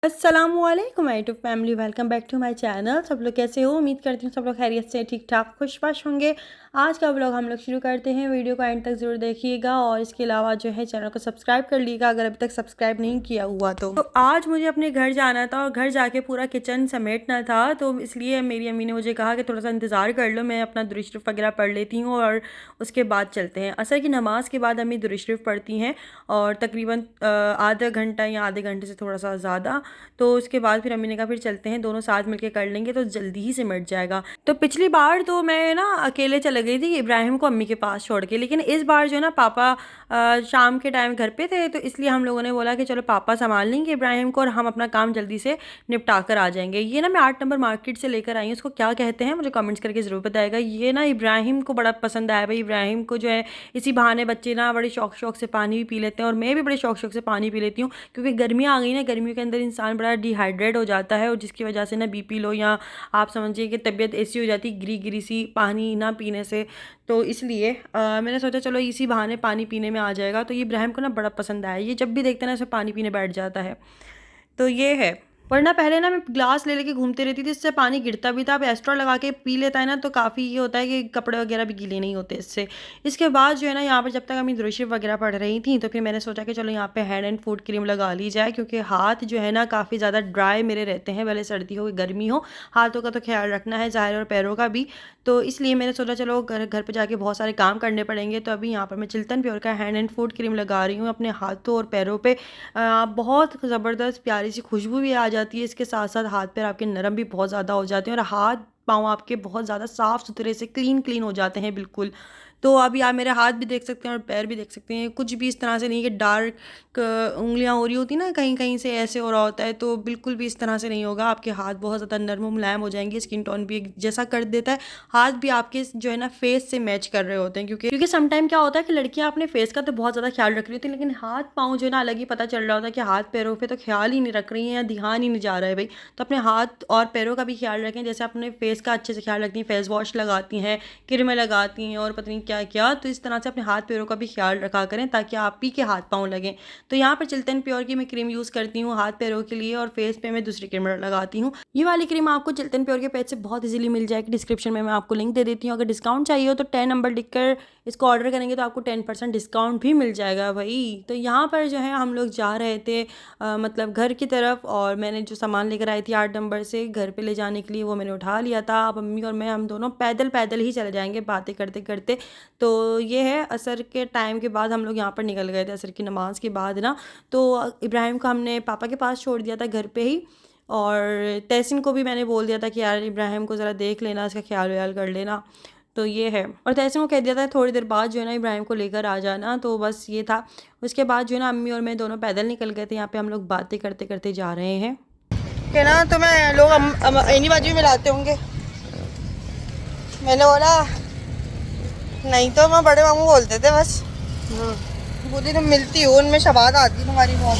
अस्सलामुअलैकुम my YouTube family, welcome back to my channel. सब लोग कैसे हो? उम्मीद करती हूँ सब लोग खैरियत से ठीक ठाक खुशबाश होंगे। आज का व्लॉग हम लोग शुरू करते हैं। वीडियो को एंड तक ज़रूर देखिएगा और इसके अलावा जो है चैनल को सब्सक्राइब कर लीजिएगा अगर अभी तक सब्सक्राइब नहीं किया हुआ तो आज मुझे अपने घर जाना था और घर जाके पूरा किचन समेटना था, तो इसलिए मेरी अम्मी ने मुझे कहा कि थोड़ा सा इंतज़ार कर लो, मैं अपना दुरूद शरीफ वगैरह पढ़ लेती हूँ और उसके बाद चलते हैं। असर की नमाज़ के बाद अम्मी दुरूद शरीफ पढ़ती हैं और तकरीबन आधा घंटा या आधे घंटे से थोड़ा सा ज़्यादा। तो उसके बाद फिर अम्मी ने कहा फिर चलते हैं, दोनों साथ मिलके कर लेंगे तो जल्दी ही सिमट जाएगा। तो पिछली बार तो मैं ना अकेले चले गई थी इब्राहिम को अम्मी के पास छोड़ के, लेकिन इस बार जो है ना पापा शाम के टाइम घर पे थे, तो इसलिए हम लोगों ने बोला कि चलो पापा संभाल लेंगे इब्राहिम को और हम अपना काम जल्दी से निपटा कर आ जाएंगे। ये ना मैं 8 नंबर मार्केट से लेकर आई हूँ, उसको क्या कहते हैं मुझे कमेंट्स करके ज़रूर बताएगा। ये ना इब्राहिम को बड़ा पसंद आया भाई। इब्राहिम को जो है इसी बहाने बच्चे ना बड़े शौक शौक से पानी भी पी लेते हैं और मैं भी बड़े शौक शौक से पानी पी लेती हूँ, क्योंकि गर्मियाँ आ गई ना, गर्मियों के अंदर इंसान बड़ा डिहाइड्रेट हो जाता है और जिसकी वजह से ना बीपी लो या आप समझिए कि तबीयत ऐसी हो जाती है गिरी गिरी सी पानी ना पीने से। तो इसलिए मैंने सोचा चलो इसी बहाने पानी पीने में आ जाएगा। तो ये इब्राहिम को ना बड़ा पसंद आया, ये जब भी देखते हैं ना इसे पानी पीने बैठ जाता है। तो ये है, वरना पहले ना मैं ग्लास ले लेके घूमती रहती थी, इससे पानी गिरता भी था। अब एक्स्ट्रा लगा के पी लेता है ना तो काफ़ी ये होता है कि कपड़े वगैरह भी गीले नहीं होते इससे। इसके बाद जो है ना यहाँ पर जब तक अम्मी दुरूद शरीफ वगैरह पढ़ रही थी तो फिर मैंने सोचा कि चलो यहाँ पे हैंड एंड फूट क्रीम लगा ली जाए, क्योंकि हाथ जो है ना काफ़ी ज़्यादा ड्राई मेरे रहते हैं, भले सर्दी हो गर्मी हो, हाथों का तो ख्याल रखना है ज़ाहिर और पैरों का भी। तो इसलिए मैंने सोचा चलो घर घर पर जाके बहुत सारे काम करने पड़ेंगे, तो अभी यहाँ पर मैं चिल्तन प्योर का हैंड एंड फूट क्रीम लगा रही हूँ अपने हाथों और पैरों पर। बहुत ज़बरदस्त प्यारी सी खुशबू भी आ जाती है, इसके साथ साथ हाथ पैर आपके नरम भी बहुत ज़्यादा हो जाते हैं और हाथ पाँव आपके बहुत ज़्यादा साफ़ सुथरे से क्लीन हो जाते हैं बिल्कुल। तो अभी आप मेरे हाथ भी देख सकते हैं और पैर भी देख सकते हैं, कुछ भी इस तरह से नहीं कि डार्क उंगलियां हो रही होती ना कहीं कहीं से ऐसे हो रहा होता है, तो बिल्कुल भी इस तरह से नहीं होगा। आपके हाथ बहुत ज़्यादा नरम मुलायम हो जाएंगे, स्किन टोन भी एक जैसा कर देता है। हाथ भी आपके जो है ना फेस से मैच कर रहे होते हैं, क्योंकि समटाइम क्या होता है कि लड़कियां अपने फेस का तो बहुत ज़्यादा ख्याल रख रही होती हैं, लेकिन हाथ पाँव जो है ना अलग ही पता चल रहा होता है कि हाथ पैरों पर तो ख्याल ही नहीं रख रही हैं या ध्यान ही नहीं जा रहा है भाई। तो अपने हाथ और पैरों का भी ख्याल रखें, जैसे अपने फेस का अच्छे से ख्याल रखती हैं, फेस वॉश लगाती हैं, क्रीमें लगाती हैं और पता नहीं क्या क्या। तो इस तरह से अपने हाथ पैरों का भी ख्याल रखा करें ताकि आप ही के हाथ पाँव लगें। तो यहाँ पर चिल्तन प्योर की मैं क्रीम यूज़ करती हूँ हाथ पैरों के लिए और फेस पे मैं दूसरी क्रीम लगाती हूँ। ये वाली क्रीम आपको चिल्तन प्योर के पेज से बहुत इजीली मिल जाएगी, डिस्क्रिप्शन में मैं आपको लिंक दे देती हूँ। अगर डिस्काउंट चाहिए हो तो 10 नंबर लिखकर इसको ऑर्डर करेंगे तो आपको 10% डिस्काउंट भी मिल जाएगा भाई। तो यहाँ पर जो है हम लोग जा रहे थे मतलब घर की तरफ, और मैंने जो सामान लेकर आई थी 8 नंबर से घर पे ले जाने के लिए वो मैंने उठा लिया था। अब अम्मी और मैं हम दोनों पैदल पैदल ही चले जाएंगे बातें करते करते। तो ये है, असर के टाइम के बाद हम लोग यहाँ पर निकल गए थे, असर की नमाज़ के बाद ना। तो इब्राहिम को हमने पापा के पास छोड़ दिया था घर पे ही, और तहसीन को भी मैंने बोल दिया था कि यार इब्राहिम को ज़रा देख लेना, इसका ख्याल व्याल कर लेना। तो ये है, और तहसीन को कह दिया था थोड़ी देर बाद जो है ना इब्राहिम को लेकर आ जाना। तो बस ये था। उसके बाद जो है ना अम्मी और मैं दोनों पैदल निकल गए थे। यहाँ पे हम लोग बातें करते करते जा रहे हैं कि ना तुम्हें लोग इन्हीं बाजू में लाते होंगे। मैंने बोला नहीं तो मैं बड़े मामू बोलते थे बस। बोली तुम मिलती हो उनमें शबाद आती तुम्हारी बहुत।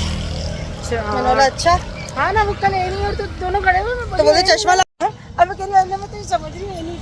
मैंने बोला अच्छा हाँ ना, वो कल नहीं और तो दोनों खड़े हुए। तो बोले चश्मा लगा। अब कह रही मैं तो समझ रही हूँ नहीं।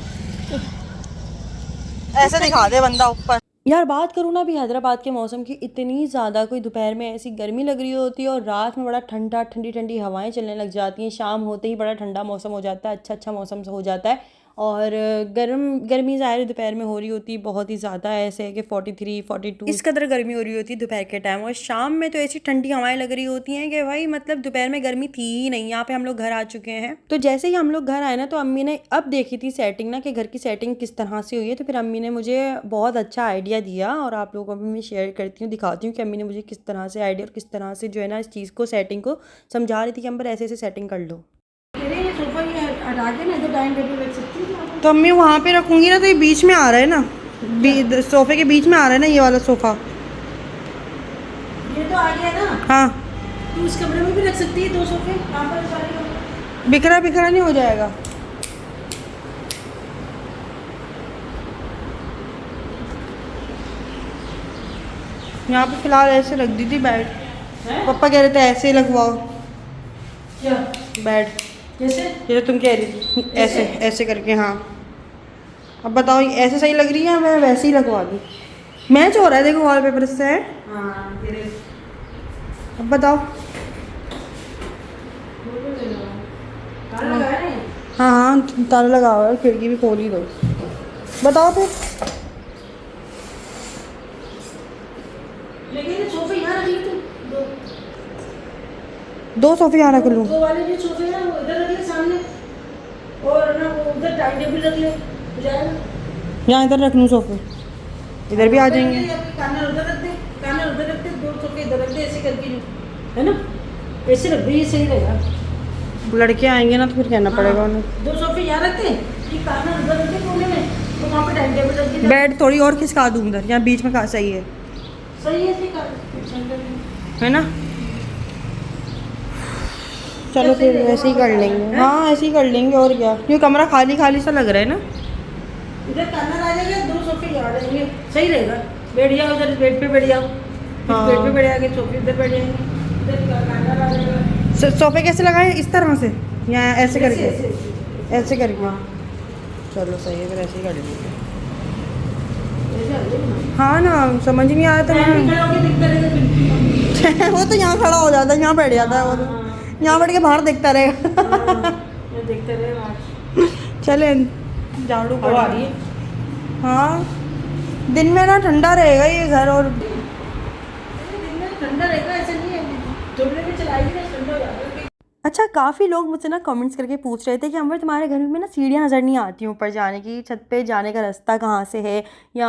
ऐसे दिखा दे बंदा ऊपर। यार बात करूँ ना अभी हैदराबाद के मौसम की, इतनी ज़्यादा कोई दोपहर में ऐसी गर्मी लग रही होती है और रात में बड़ा ठंडा ठंडी ठंडी हवाएं चलने लग जाती हैं। शाम होते ही बड़ा ठंडा मौसम हो जाता है, अच्छा मौसम हो जाता है। और गर्मी ज़ाहिर दोपहर में हो रही होती है बहुत ही ज़्यादा, ऐसे है कि 43 42 इस कदर गर्मी हो रही होती है दोपहर के टाइम। और शाम में तो ऐसी ठंडी हवाएं लग रही होती हैं कि भाई मतलब दोपहर में गर्मी थी ही नहीं। यहाँ पे हम लोग घर आ चुके हैं, तो जैसे ही हम लोग घर आए ना तो अम्मी ने अब देखी थी सेटिंग ना कि घर की सेटिंग किस तरह से हुई है। तो फिर अम्मी ने मुझे बहुत अच्छा आइडिया दिया और आप लोगों को भी मैं शेयर करती हूँ, दिखाती हूँ कि अम्मी ने मुझे किस तरह से आइडिया और किस तरह से जो है ना इस चीज़ को सेटिंग को समझा रही थी कि अंबर ऐसे ऐसे सेटिंग कर लो। तो अम्मी वहाँ पे रखूँगी ना तो ये बीच में आ रहा है ना, सोफे के बीच में आ रहा है ना ये वाला सोफ़ा। ये तो आ गया ना। हाँ तू उस कमरे में भी रख सकती है 2 सोफे। कहाँ पर बिखरा बिखरा नहीं हो जाएगा। यहाँ पे फिलहाल ऐसे रख दी थी बेड। पापा कह रहे थे ऐसे ही लगवाओ क्या बेड, जैसे तुम कह रही थी ऐसे ऐसे करके। हाँ अब बताओ ऐसे सही लग रही है, मैं वैसे ही लगवा दूँ। मैच हो रहा है देखो वॉलपेपर से। अब बताओ ताला लगाया नहीं? हाँ हाँ ताला लगा हुआ है, खिड़की भी खोल ही दो। बताओ फिर। लेकिन ये सोफे यहाँ रख ली तुम दो। 2 सोफे यहाँ रख लूँ? दो वाले जो सोफे हैं वो इधर रख ले सामने, और ना वो उधर टाइम टेबल रख ले, हो जाएगा। यहाँ इधर रख लूँ सोफे? इधर भी आ जाएंगे। कार्नर उधर रख दे, कार्नर उधर रख दे, दो सोफे इधर रख दे, ऐसे करके है ना, ऐसे रख दे, ये सही रहेगा। लड़के आएंगे ना तो फिर कहना पड़ेगा उन्हें। 2 सोफे यहाँ रख दे, ये कार्नर उधर रख दे कोने में, तो वहाँ पे टाइम टेबल रख दे। बेड थोड़ी और खिसका दूँ उधर, यहाँ बीच में कहाँ सही है? सही है, ठीक है है ना? चलो फिर ऐसे ही कर लेंगे। हाँ ऐसे ही कर लेंगे और क्या, क्योंकि कमरा खाली खाली सा लग रहा है ना। इधर कार्नर आ जाएगा, 2 सोफे यहाँ आ जाएंगे, सही रहेगा। बैठ जाओ उधर, बेड पे बैठ जाओ, हाँ। बेड पे बैठ जाएंगे, सोफे इधर बैठ जाएंगे, इधर कार्नर आ जाएगा। सोफे कैसे लगाए? इस तरह से या ऐसे करके? ऐसे ऐसे करके। चलो सही है, फिर ऐसे ही कर लेंगे। आ जाएगा। हाँ ना, समझ नहीं आया था फैन भी खड़ा होके दिखता रहेगा बिल्कुल। वो तो यहाँ खड़ा हो जाता है, यहाँ बैठ जाता है वो तो, यहाँ बैठ के बाहर देखता रहेगा। ये देखते रहे बाहर। चले झाड़ू हवा आ रही है। हाँ दिन में ना ठंडा रहेगा ये घर, और दिन में ठंडा रहेगा ऐसा नहीं है, थोड़ी देर में चलाएगी ना ठंडा हो जाएगा। अच्छा काफ़ी लोग मुझसे ना कमेंट्स करके पूछ रहे थे कि अमर तुम्हारे घर में ना सीढ़ियाँ नज़र नहीं आती ऊपर जाने की, छत पे जाने का रास्ता कहाँ से है, या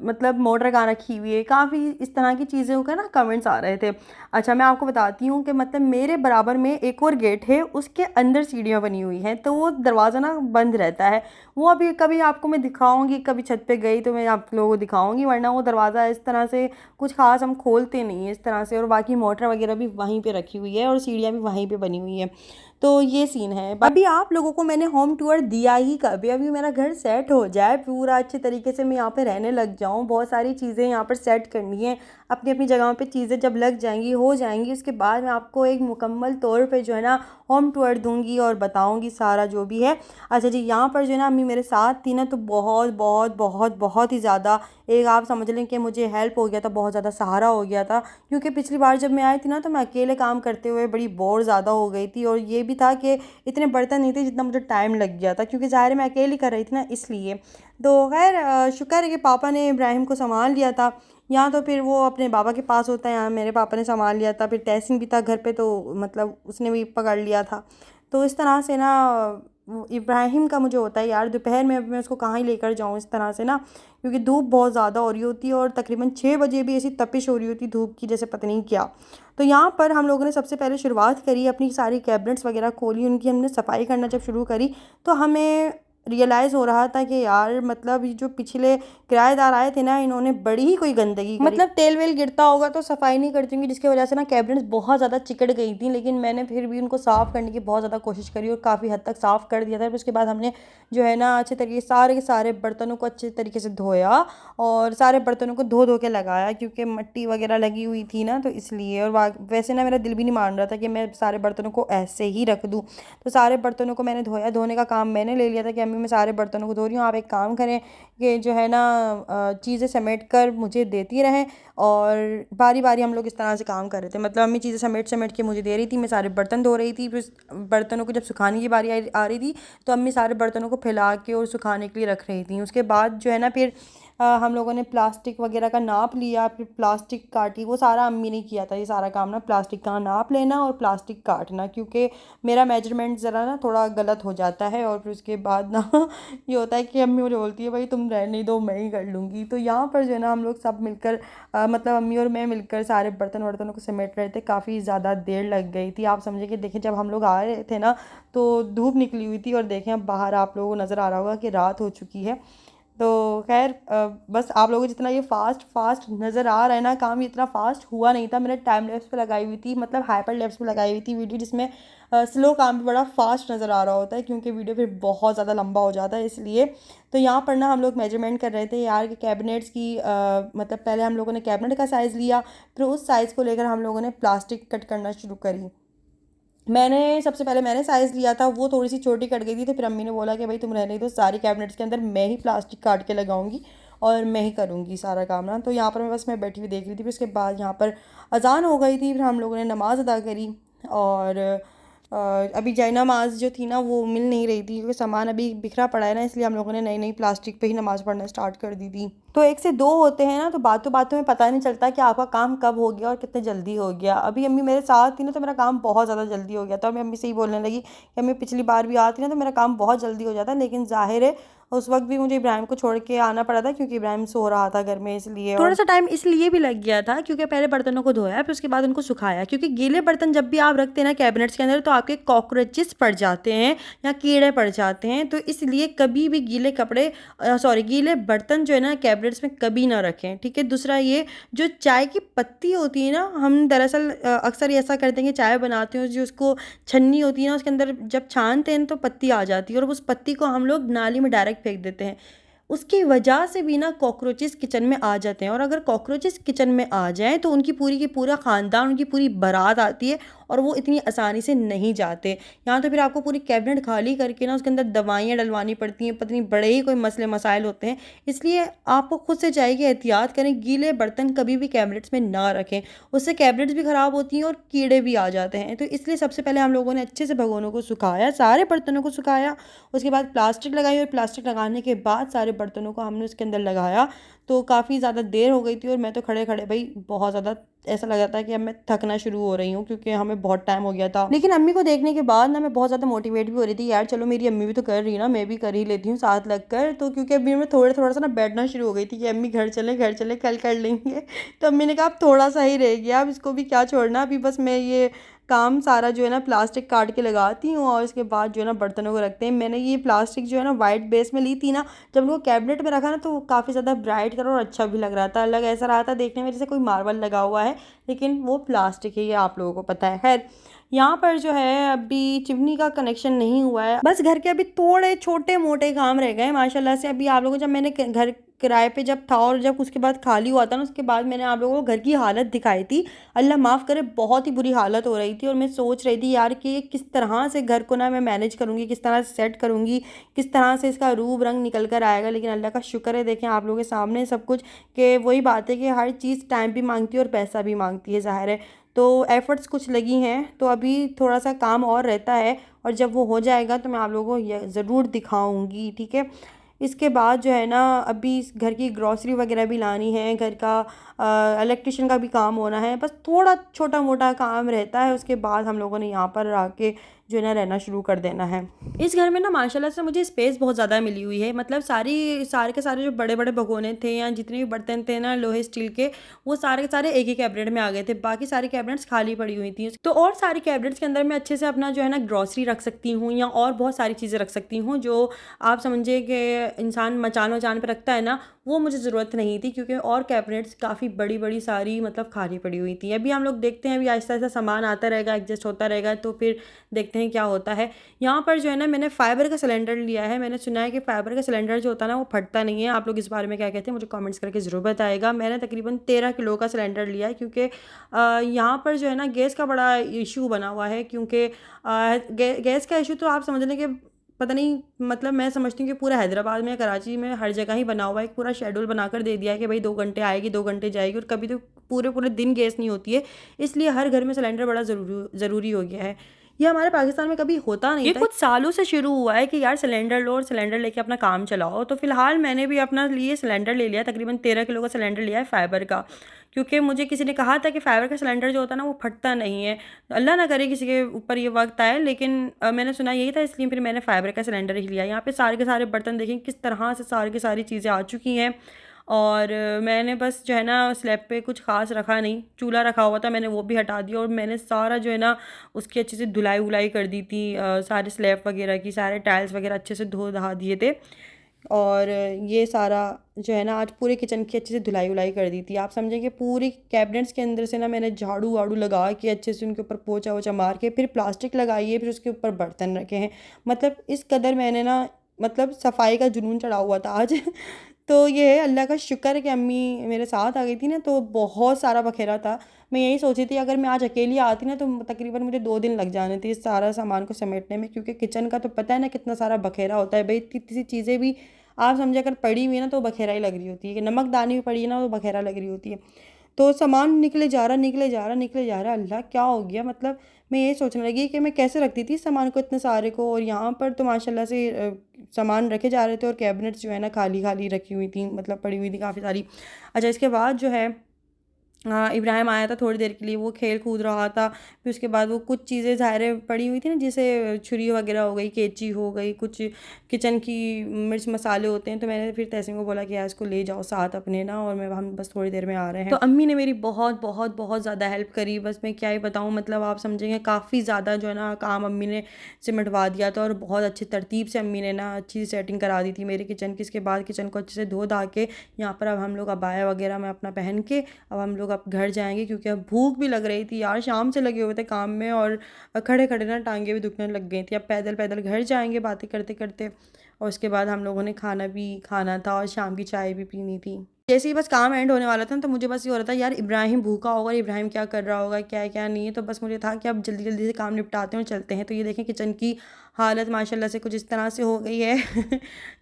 मतलब मोटर कहाँ रखी हुई है, काफ़ी इस तरह की चीज़ों का ना कमेंट्स आ रहे थे। अच्छा मैं आपको बताती हूँ कि मतलब मेरे बराबर में एक और गेट है, उसके अंदर सीढ़ियाँ बनी हुई हैं, तो वो दरवाज़ा ना बंद रहता है। वो अभी कभी आपको मैं दिखाऊंगी, कभी छत पे गई तो मैं आप लोगों को दिखाऊंगी, वरना वो दरवाज़ा इस तरह से कुछ खास हम खोलते नहीं हैं इस तरह से, और बाकी मोटर वगैरह भी वहीं पे रखी हुई है और सीढ़ियाँ भी वहीं पे बनी हुई है। तो ये सीन है। अभी आप लोगों को मैंने होम टूर दिया ही कभी, अभी मेरा घर सेट हो जाए पूरा अच्छे तरीके से, मैं यहाँ पे रहने लग जाऊँ, बहुत सारी चीज़ें यहाँ पर सेट करनी है, अपनी अपनी जगहों पे चीज़ें जब लग जाएंगी हो जाएंगी, उसके बाद मैं आपको एक मुकम्मल तौर पे जो है ना होम टूर दूंगी और बताऊंगी सारा जो भी है। अच्छा जी, यहाँ पर जो है ना अम्मी मेरे साथ थी ना, तो बहुत बहुत बहुत बहुत ही ज़्यादा, एक आप समझ लें कि मुझे हेल्प हो गया था, बहुत ज़्यादा सहारा हो गया था, क्योंकि पिछली बार जब मैं आई थी ना तो मैं अकेले काम करते हुए बड़ी बोर ज़्यादा हो गई थी, और ये भी था कि इतने बर्तन नहीं थे जितना मुझे टाइम लग गया था, क्योंकि ज़ाहिर मैं अकेली कर रही थी ना इसलिए। तो खैर शुक्र है कि पापा ने इब्राहिम को संभाल लिया था, यहाँ तो फिर वो अपने बाबा के पास होता है, यहाँ मेरे पापा ने संभाल लिया था, फिर तहसीन भी था घर पे तो मतलब उसने भी पकड़ लिया था। तो इस तरह से ना वो इब्राहिम का मुझे होता है यार, दोपहर में मैं उसको कहाँ ही लेकर जाऊँ इस तरह से ना, क्योंकि धूप बहुत ज़्यादा हो रही होती है और तकरीबन 6 बजे भी ऐसी तपिश हो रही होती धूप की जैसे पता नहीं क्या। तो यहाँ पर हम लोगों ने सबसे पहले शुरुआत करी, अपनी सारी कैबिनेट्स वगैरह खोली, उनकी हमने सफाई करना जब शुरू करी तो हमें रियलाइज़ हो रहा था कि यार मतलब ये जो पिछले किराएदार आए थे ना, इन्होंने बड़ी ही कोई गंदगी करी, मतलब तेल वेल गिरता होगा तो सफाई नहीं करती होंगी, जिसकी वजह से ना कैबिनेट्स बहुत ज़्यादा चिकड़ गई थी, लेकिन मैंने फिर भी उनको साफ़ करने की बहुत ज़्यादा कोशिश करी और काफ़ी हद तक साफ़ कर दिया था। फिर उसके बाद हमने जो है ना अच्छे तरीके सारे के सारे बर्तनों को अच्छे तरीके से धोया और सारे बर्तनों को धो धो के लगाया, क्योंकि मिट्टी वगैरह लगी हुई थी ना तो इसलिए। और वैसे ना मेरा दिल भी नहीं मान रहा था कि मैं सारे बर्तनों को ऐसे ही रख दूँ, तो सारे बर्तनों को मैंने धोया, धोने का काम मैंने ले लिया था कि अम्मी मैं सारे बर्तनों को धो रही हूँ, आप एक काम करें कि जो है ना चीज़ें समेट कर मुझे देती रहें, और बारी बारी हम लोग इस तरह से काम कर रहे थे, मतलब अम्मी चीज़ें समेट समेट के मुझे दे रही थी, मैं सारे बर्तन धो रही थी, फिर बर्तनों को जब सुखाने की बारी आ रही थी तो अम्मी सारे बर्तनों को फैला के और सुखाने के लिए रख रही थी। उसके बाद जो है ना फिर हम लोगों ने प्लास्टिक वगैरह का नाप लिया, फिर प्लास्टिक काटी, वो सारा अम्मी ने किया था ये सारा काम ना, प्लास्टिक का नाप लेना और प्लास्टिक काटना, क्योंकि मेरा मेजरमेंट ज़रा ना थोड़ा गलत हो जाता है, और फिर उसके बाद ना ये होता है कि अम्मी मुझे बोलती है भाई तुम रहने दो मैं ही कर लूँगी। तो यहाँ पर जो है ना हम लोग सब मिलकर मतलब अम्मी और मैं मिलकर सारे बर्तन वर्तनों को समेट रहे थे, काफ़ी ज़्यादा देर लग गई थी। आप समझे कि देखें जब हम लोग आ रहे थे ना तो धूप निकली हुई थी, और देखें अब बाहर आप लोगों को नज़र आ रहा होगा कि रात हो चुकी है। तो खैर बस आप लोगों को जितना ये फास्ट नज़र आ रहा है ना काम, ये इतना फास्ट हुआ नहीं था, मैंने टाइम लैप्स पे लगाई हुई थी, मतलब हाइपर लैप्स पे लगाई हुई थी वीडियो, जिसमें स्लो काम भी बड़ा फास्ट नज़र आ रहा होता है, क्योंकि वीडियो फिर बहुत ज़्यादा लंबा हो जाता है इसलिए। तो यहाँ पर ना हम लोग मेजरमेंट कर रहे थे यार कि कैबिनेट्स की मतलब पहले हम लोगों ने कैबिनेट का साइज़ लिया, फिर उस साइज़ को लेकर हम लोगों ने प्लास्टिक कट करना शुरू करी। सबसे पहले मैंने साइज़ लिया था, वो थोड़ी सी छोटी कट गई थी, तो फिर अम्मी ने बोला कि भाई तुम रहने दो, सारी कैबिनेट्स के अंदर मैं ही प्लास्टिक काट के लगाऊंगी और मैं ही करूँगी सारा काम ना। तो यहाँ पर मैं बैठी हुई देख रही थी, फिर उसके बाद यहाँ पर अज़ान हो गई थी, फिर हम लोगों ने नमाज़ अदा करी, और अभी जय नमाज जो थी ना वो मिल नहीं रही थी, क्योंकि सामान अभी बिखरा पड़ा है ना, इसलिए हम लोगों ने नई नई प्लास्टिक पे ही नमाज़ पढ़ना स्टार्ट कर दी थी। तो एक से दो होते हैं ना, तो बातों बातों में पता नहीं चलता कि आपका काम कब हो गया और कितने जल्दी हो गया। अभी अम्मी मेरे साथ थी ना, तो मेरा काम बहुत ज़्यादा जल्दी हो गया था, और मैं अम्मी से ही बोलने लगी कि अम्मी पिछली बार भी आती ना तो मेरा काम बहुत जल्दी हो जाता, लेकिन ज़ाहिर है उस वक्त भी मुझे इब्राहिम को छोड़ के आना पड़ा था, क्योंकि इब्राहिम सो रहा था घर में, इसलिए थोड़ा सा टाइम इसलिए भी लग गया था क्योंकि पहले बर्तनों को धोया फिर उसके बाद उनको सुखाया, क्योंकि गीले बर्तन जब भी आप रखते हैं ना कैबिनेट्स के अंदर तो आपके कॉकरोचेस पड़ जाते हैं या कीड़े पड़ जाते हैं। तो इसलिए कभी भी गीले कपड़े गीले बर्तन जो है ना कैबिनेट्स में कभी ना रखें, ठीक है। दूसरा ये जो चाय की पत्ती होती है ना, हम दरअसल अक्सर ऐसा करते हैं कि चाय बनाते हैं जो उसको छन्नी होती है ना उसके अंदर जब छानते हैं तो पत्ती आ जाती है, और उस पत्ती को हम लोग नाली में डायरेक्ट फेंक देते हैं। उसकी वजह से भी ना कॉकरोचेस किचन में आ जाते हैं, और अगर कॉकरोचेस किचन में आ जाएं तो उनकी पूरी की पूरा ख़ानदान, उनकी पूरी बारात आती है, और वो इतनी आसानी से नहीं जाते। यहाँ तो फिर आपको पूरी कैबिनेट खाली करके ना उसके अंदर दवाइयाँ डलवानी पड़ती हैं, पता नहीं बड़े ही कोई मसले मसाइल होते हैं। इसलिए आपको खुद से चाहिए कि एहतियात करें, गीले बर्तन कभी भी कैबिनेट्स में ना रखें, उससे कैबिनेट्स भी ख़राब होती हैं और कीड़े भी आ जाते हैं। तो इसलिए सबसे पहले हम लोगों ने अच्छे से भगोनों को सुखाया, सारे बर्तनों को सुखाया, उसके बाद प्लास्टिक लगाई, और प्लास्टिक लगाने के बाद सारे बर्तनों को हमने उसके अंदर लगाया। तो काफ़ी ज़्यादा देर हो गई थी, और मैं तो खड़े खड़े भाई बहुत ज़्यादा ऐसा लग रहा था कि अब मैं थकना शुरू हो रही हूँ, क्योंकि हमें बहुत टाइम हो गया था। लेकिन अम्मी को देखने के बाद ना मैं बहुत ज़्यादा मोटिवेट भी हो रही थी, यार चलो मेरी अम्मी भी तो कर रही है ना, मैं भी कर ही लेती हूँ साथ लग कर। तो क्योंकि अभी मैं थोड़ा सा ना बैठना शुरू हो गई थी कि अम्मी घर चले कल कर लेंगे। तो अम्मी ने कहा अब थोड़ा सा ही रह गया, अब इसको भी क्या छोड़ना, अभी बस मैं ये काम सारा जो है ना प्लास्टिक काट के लगाती हूँ, और इसके बाद जो है ना बर्तनों को रखते हैं। मैंने ये प्लास्टिक जो है ना वाइट बेस में ली थी ना, जब उनको कैबिनेट में रखा ना तो वो काफ़ी ज़्यादा ब्राइट कलर और अच्छा भी लग रहा था, अलग ऐसा रहा था देखने में जैसे कोई मार्बल लगा हुआ है, लेकिन वो प्लास्टिक है, ये आप लोगों को पता है। खैर यहाँ पर जो है अभी चिमनी का कनेक्शन नहीं हुआ है, बस घर के अभी थोड़े छोटे मोटे काम रह गए माशाल्लाह से। अभी आप लोगों जब मैंने घर किराए पे जब था और जब उसके बाद खाली हुआ था ना, उसके बाद मैंने आप लोगों को घर की हालत दिखाई थी, अल्लाह माफ़ करे बहुत ही बुरी हालत हो रही थी। और मैं सोच रही थी यार कि किस तरह से घर को ना मैं मैनेज करूँगी, किस तरह से सेट करूँगी, किस तरह से इसका रूप रंग निकल कर आएगा। लेकिन अल्लाह का शुक्र है, देखें आप लोगों के सामने सब कुछ, कि वही बात है कि हर चीज़ टाइम भी मांगती है और पैसा भी मांगती है, ज़ाहिर है। तो एफ़र्ट्स कुछ लगी हैं, तो अभी थोड़ा सा काम और रहता है, और जब वो हो जाएगा तो मैं आप लोगों को ज़रूर दिखाऊंगी, ठीक है। इसके बाद जो है ना अभी इस घर की ग्रॉसरी वगैरह भी लानी है, घर का इलेक्ट्रिशियन का भी काम होना है, बस थोड़ा छोटा मोटा काम रहता है। उसके बाद हम लोगों ने यहाँ पर आके जो है ना रहना शुरू कर देना है। इस घर में ना माशाल्लाह से मुझे स्पेस बहुत ज़्यादा मिली हुई है, मतलब सारे के सारे जो बड़े बड़े भगोने थे या जितने भी बर्तन थे ना लोहे स्टील के, वो सारे के सारे एक ही कैबिनेट में आ गए थे, बाकी सारी कैबिनेट्स खाली पड़ी हुई थी। तो और सारी कैबिनेट्स के अंदर मैं अच्छे से अपना जो है ना ग्रॉसरी रख सकती हूँ, या और बहुत सारी चीज़ें रख सकती हूँ जो आप समझिए कि इंसान मचान वचान पर रखता है ना, वो मुझे ज़रूरत नहीं थी, क्योंकि और कैबिनेट्स काफ़ी बड़ी बड़ी सारी मतलब खाली पड़ी हुई थी। अभी हम लोग देखते हैं, अभी आहिस्ता आहिस्ता सामान आता रहेगा, एडजस्ट होता रहेगा, तो फिर देखते हैं क्या होता है। यहाँ पर जो है ना मैंने फाइबर का सिलेंडर लिया है। मैंने सुना है कि फाइबर का सिलेंडर जो होता है ना वो फटता नहीं है। आप लोग इस बारे में क्या कहते हैं मुझे कमेंट्स करके ज़रूर बताएगा। मैंने तकरीबन 13 किलो का सिलेंडर लिया है, क्योंकि यहाँ पर जो है ना गैस का बड़ा इशू बना हुआ है, क्योंकि गैस का इशू तो आप समझ लें कि पता नहीं, मतलब मैं समझती हूँ कि पूरा हैदराबाद में, कराची में हर जगह ही बना हुआ है, एक पूरा शेड्यूल बनाकर दे दिया है कि भाई 2 घंटे आएगी 2 घंटे जाएगी, और कभी तो पूरे पूरे दिन गैस नहीं होती है। इसलिए हर घर में सिलेंडर बड़ा ज़रूरी हो गया है। ये हमारे पाकिस्तान में कभी होता नहीं था, ये कुछ सालों से शुरू हुआ है कि यार सिलेंडर लो और सिलेंडर लेके अपना काम चलाओ। तो फिलहाल मैंने भी अपना लिए सिलेंडर ले लिया, तकरीबन 13 किलो का सिलेंडर लिया है फाइबर का, क्योंकि मुझे किसी ने कहा था कि फाइबर का सिलेंडर जो होता है ना वो फटता नहीं है। अल्लाह ना करे किसी के ऊपर ये वक्त आए, लेकिन मैंने सुना यही था, इसलिए फिर मैंने फाइबर का सिलेंडर ही लिया। यहाँ पे सारे के सारे बर्तन देखें किस तरह से सारी की सारी चीज़ें आ चुकी हैं, और मैंने बस जो है ना स्लैब पे कुछ ख़ास रखा नहीं, चूल्हा रखा हुआ था मैंने वो भी हटा दिया, और मैंने सारा जो है ना उसकी अच्छे से धुलाई वुलाई कर दी थी, सारे स्लैब वगैरह की, सारे टाइल्स वगैरह अच्छे से धो धा दिए थे, और ये सारा जो है ना आज पूरे किचन की अच्छे से धुलाई वुलाई कर दी थी। आप समझें कि पूरी कैबिनेट्स के अंदर से ना मैंने झाड़ू वाड़ू लगा के अच्छे से उनके ऊपर पोछा वोछा मार के फिर प्लास्टिक लगाई है, फिर उसके ऊपर बर्तन रखे हैं। मतलब इस कदर मैंने ना मतलब सफाई का जुनून चढ़ा हुआ था आज तो ये है अल्लाह का शुक्र है कि अम्मी मेरे साथ आ गई थी ना, तो बहुत सारा बखेरा था। मैं यही सोची थी अगर मैं आज अकेली आती ना तो तकरीबन मुझे 2 दिन लग जाने थे इस सारा सामान को समेटने में, क्योंकि किचन का तो पता है ना कितना सारा बखेरा होता है भाई। इतनी सी चीज़ें भी आप समझे अगर पड़ी हुई है ना तो बखेरा ही लग रही होती है, कि नमकदानी भी पड़ी है ना तो बखेरा लग रही होती है। तो सामान निकले जा रहा अल्लाह क्या हो गया, मतलब मैं ये सोचने लगी कि मैं कैसे रखती थी सामान को इतने सारे को, और यहाँ पर तो माशाल्लाह से सामान रखे जा रहे थे और कैबिनेट्स जो है ना खाली खाली रखी हुई थी, मतलब पड़ी हुई थी काफ़ी सारी। अच्छा, इसके बाद जो है इब्राहिम आया था थोड़ी देर के लिए, वो खेल कूद रहा था। फिर उसके बाद वो कुछ चीज़ें ज़ाहिर पड़ी हुई थी ना, जैसे छुरी वगैरह हो गई, कैंची हो गई, कुछ किचन की मिर्च मसाले होते हैं, तो मैंने फिर तहसीन को बोला कि यार इसको ले जाओ साथ अपने ना, और मैं हम बस थोड़ी देर में आ रहे हैं। तो अम्मी ने मेरी बहुत बहुत बहुत ज़्यादा हेल्प करी, बस मैं क्या ही बताऊँ, मतलब आप समझेंगे काफ़ी ज़्यादा जो है ना काम अम्मी ने सिमटवा दिया था, और बहुत अच्छी तरतीब से अम्मी ने ना अच्छी सेटिंग करा दी थी मेरी किचन की। इसके बाद किचन को अच्छे से धो धा के यहाँ पर अब हम लोग अबाया वगैरह में अपना पहन के अब हम लोग अब घर जाएंगे, क्योंकि अब भूख भी लग रही थी यार, शाम से लगे हुए थे काम में, और खड़े खड़े ना टांगे भी दुखने लग गई थी। अब पैदल पैदल घर जाएंगे बातें करते करते, और उसके बाद हम लोगों ने खाना भी खाना था और शाम की चाय भी पीनी थी। जैसे ही बस काम एंड होने वाला था ना, तो मुझे बस ये हो रहा था यार इब्राहिम भूखा होगा, इब्राहिम क्या कर रहा होगा, क्या है क्या नहीं है, तो बस मुझे था कि अब जल्दी जल्दी से काम निपटाते हैं और चलते हैं। तो ये देखें किचन की हालत माशाल्लाह से कुछ इस तरह से हो गई है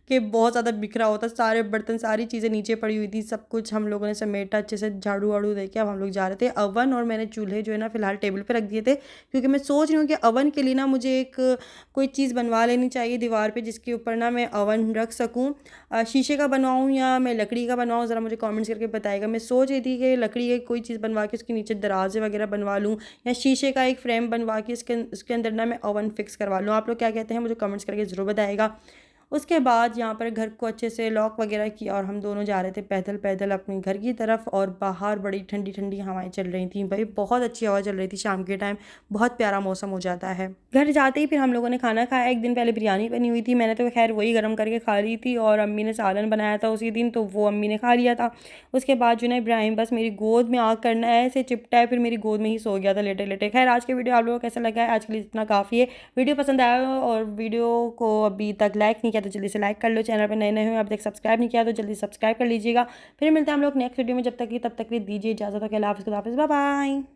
कि बहुत ज़्यादा बिखरा होता, सारे बर्तन सारी चीज़ें नीचे पड़ी हुई थी, सब कुछ हम लोगों ने समेटा अच्छे से, झाड़ू वाड़ू दे के अब हम लोग जा रहे थे। अवन और मैंने चूल्हे जो है ना फ़िलहाल टेबल पे रख दिए थे, क्योंकि मैं सोच रही हूँ कि अवन के लिए ना मुझे एक कोई चीज़ बनवा लेनी चाहिए दीवार पे, जिसके ऊपर ना मैं अवन रख सकूँ। शीशे का बनवाऊँ या मैं लकड़ी का बनवाऊँ, ज़रा मुझे कमेंट्स करके बताइएगा। मैं सोच रही थी कि लकड़ी की कोई चीज़ बनवा के उसके नीचे दराज़े वगैरह बनवा लूँ, या शीशे का एक फ्रेम बनवा के उसके अंदर ना मैं ओवन फिक्स करवा लूँ। आप लोग क्या कहते हैं मुझे कमेंट्स करके ज़रूर बताइएगा। उसके बाद यहाँ पर घर को अच्छे से लॉक वगैरह किया, और हम दोनों जा रहे थे पैदल पैदल अपने घर की तरफ, और बाहर बड़ी ठंडी ठंडी हवाएं चल रही थी भाई, बहुत अच्छी हवा चल रही थी। शाम के टाइम बहुत प्यारा मौसम हो जाता है। घर जाते ही फिर हम लोगों ने खाना खाया। एक दिन पहले बिरयानी बनी हुई थी, मैंने तो खैर वही गर्म करके खा ली थी, और अम्मी ने सालन बनाया था उसी दिन, तो वो अम्मी ने खा लिया था। उसके बाद जो ना इब्राहिम बस मेरी गोद में आग करना है ऐसे चिपटा है, फिर मेरी गोद में ही सो गया था लेटे लेटे। खैर आज के वीडियो आप लोगों को कैसा लगा है, आज के लिए इतना काफ़ी है। वीडियो पसंद आया हो और वीडियो को अभी तक लाइक नहीं किया तो जल्दी से लाइक कर लो, चैनल पर नए नए हो अब तक सब्सक्राइब नहीं किया तो जल्दी सब्सक्राइब कर लीजिएगा। फिर मिलते हैं हम लोग नेक्स्ट वीडियो में, जब तक कि तब तक दीजिए इजाज़त। अल्लाह हाफ़िज़, बाय बाय।